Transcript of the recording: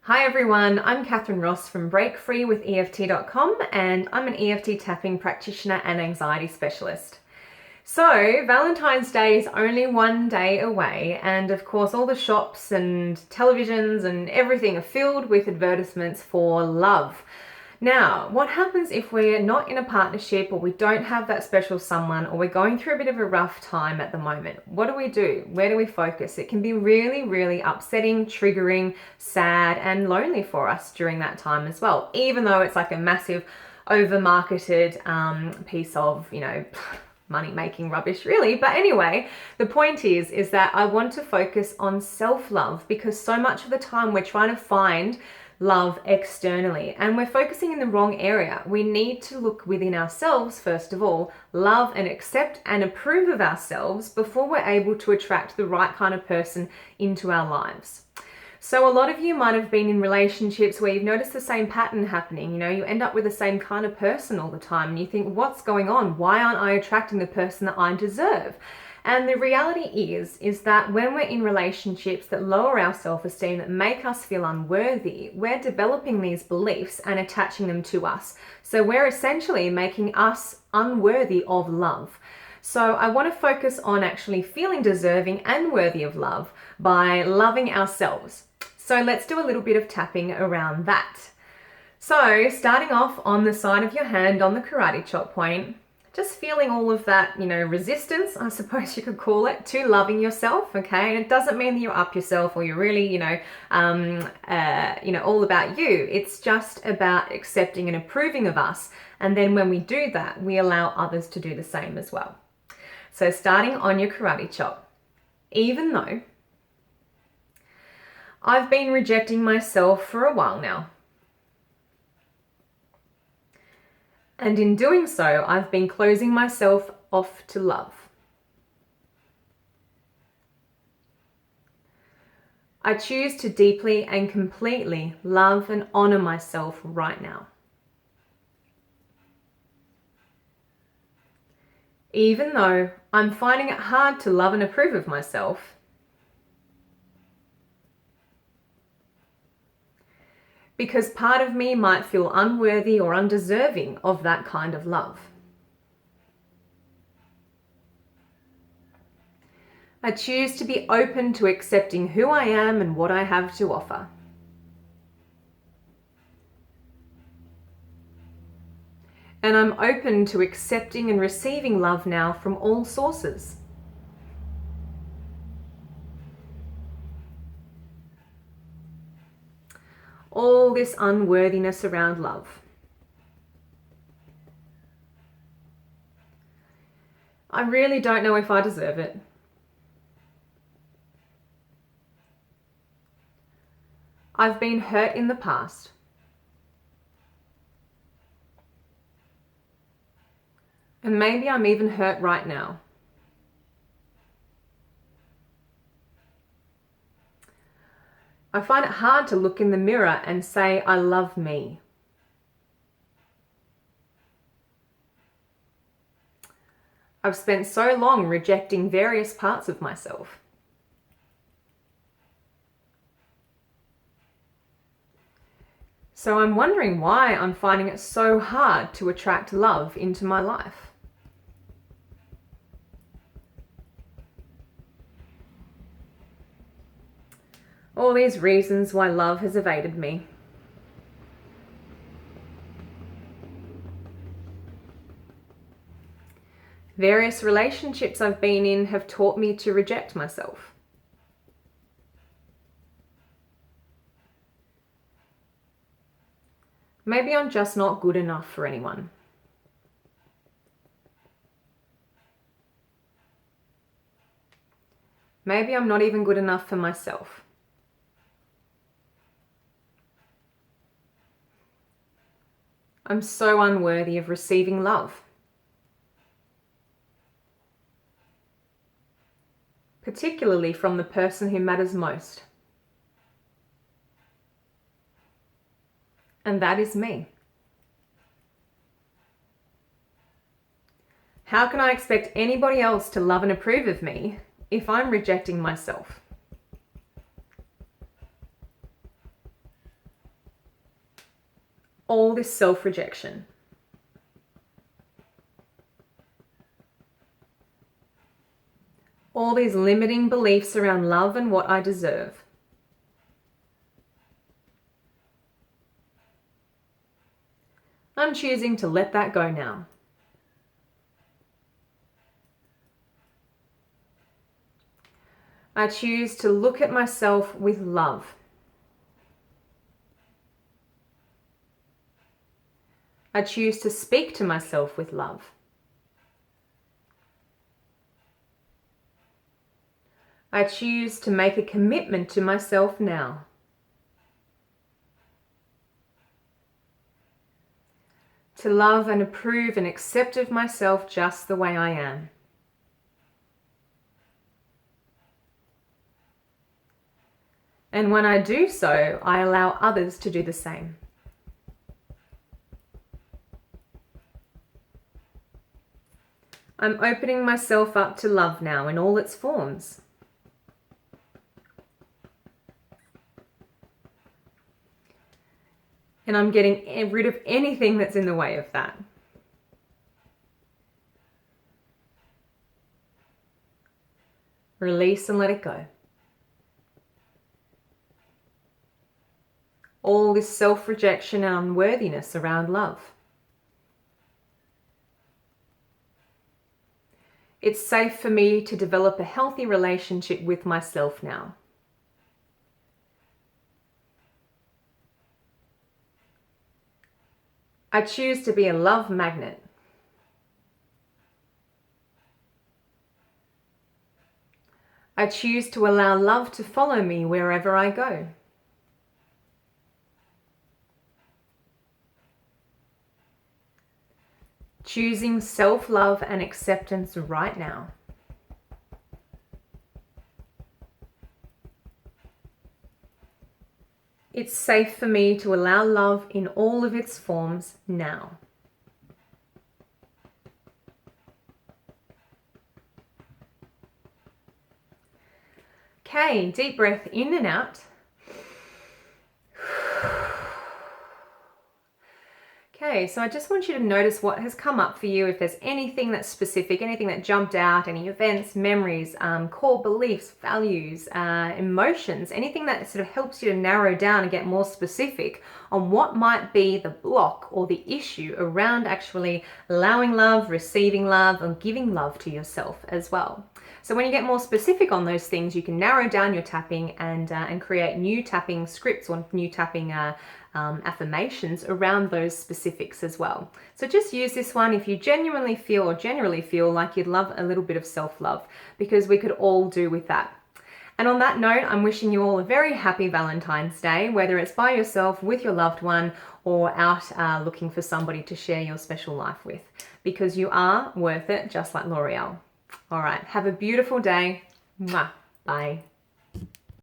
Hi everyone, I'm Catherine Ross from breakfreewitheft.com and I'm an EFT tapping practitioner and anxiety specialist. So Valentine's Day is only one day away, and of course all the shops and televisions and everything are filled with advertisements for love. Now, what happens if we're not in a partnership, or we don't have that special someone, or we're going through a bit of a rough time at the moment? What do? Where do we focus? It can be really upsetting, triggering, sad, and lonely for us during that time as well, even though it's like a massive over-marketed piece of, money-making rubbish really. But anyway, the point is that I want to focus on self-love, because so much of the time we're trying to find love externally and we're focusing in the wrong area. We need to look within ourselves first of all, love and accept and approve of ourselves before we're able to attract the right kind of person into our lives. So a lot of you might have been in relationships where you've noticed the same pattern happening. You end up with the same kind of person all the time and you think, what's going on? Why aren't I attracting the person that I deserve? And the reality is that when we're in relationships that lower our self-esteem, that make us feel unworthy, we're developing these beliefs and attaching them to us. So we're essentially making us unworthy of love. So I want to focus on actually feeling deserving and worthy of love by loving ourselves. So let's do a little bit of tapping around that. So starting off on the side of your hand on the karate chop point, just feeling all of that, resistance, I suppose you could call it, to loving yourself, okay? And it doesn't mean that you're up yourself or you're really, all about you. It's just about accepting and approving of us. And then when we do that, we allow others to do the same as well. So starting on your karate chop, even though I've been rejecting myself for a while now, and in doing so, I've been closing myself off to love. I choose to deeply and completely love and honor myself right now. Even though I'm finding it hard to love and approve of myself, because part of me might feel unworthy or undeserving of that kind of love. I choose to be open to accepting who I am and what I have to offer. And I'm open to accepting and receiving love now from all sources. All this unworthiness around love. I really don't know if I deserve it. I've been hurt in the past. And maybe I'm even hurt right now. I find it hard to look in the mirror and say, I love me. I've spent so long rejecting various parts of myself. So I'm wondering why I'm finding it so hard to attract love into my life. All these reasons why love has evaded me. Various relationships I've been in have taught me to reject myself. Maybe I'm just not good enough for anyone. Maybe I'm not even good enough for myself. I'm so unworthy of receiving love. Particularly from the person who matters most. And that is me. How can I expect anybody else to love and approve of me if I'm rejecting myself? all this self-rejection. All these limiting beliefs around love and what I deserve. I'm choosing to let that go now. I choose to look at myself with love. I choose to speak to myself with love. I choose to make a commitment to myself now. To love and approve and accept of myself just the way I am. And when I do so, I allow others to do the same. I'm opening myself up to love now in all its forms. And I'm getting rid of anything that's in the way of that. Release and let it go. All this self-rejection and unworthiness around love. It's safe for me to develop a healthy relationship with myself now. I choose to be a love magnet. I choose to allow love to follow me wherever I go. Choosing self-love and acceptance right now. It's safe for me to allow love in all of its forms now. Okay, deep breath in and out. Okay, so I just want you to notice what has come up for you. If there's anything that's specific, anything that jumped out, any events, memories, core beliefs, values, emotions, anything that sort of helps you to narrow down and get more specific on what might be the block or the issue around actually allowing love, receiving love, and giving love to yourself as well. So when you get more specific on those things, you can narrow down your tapping and create new tapping scripts or new tapping affirmations around those specifics as well. So just use this one if you genuinely feel or generally feel like you'd love a little bit of self-love, because we could all do with that. And on that note, I'm wishing you all a very happy Valentine's Day, whether it's by yourself, with your loved one, or out looking for somebody to share your special life with, because you are worth it, just like L'Oreal. All right, have a beautiful day. Mwah. Bye.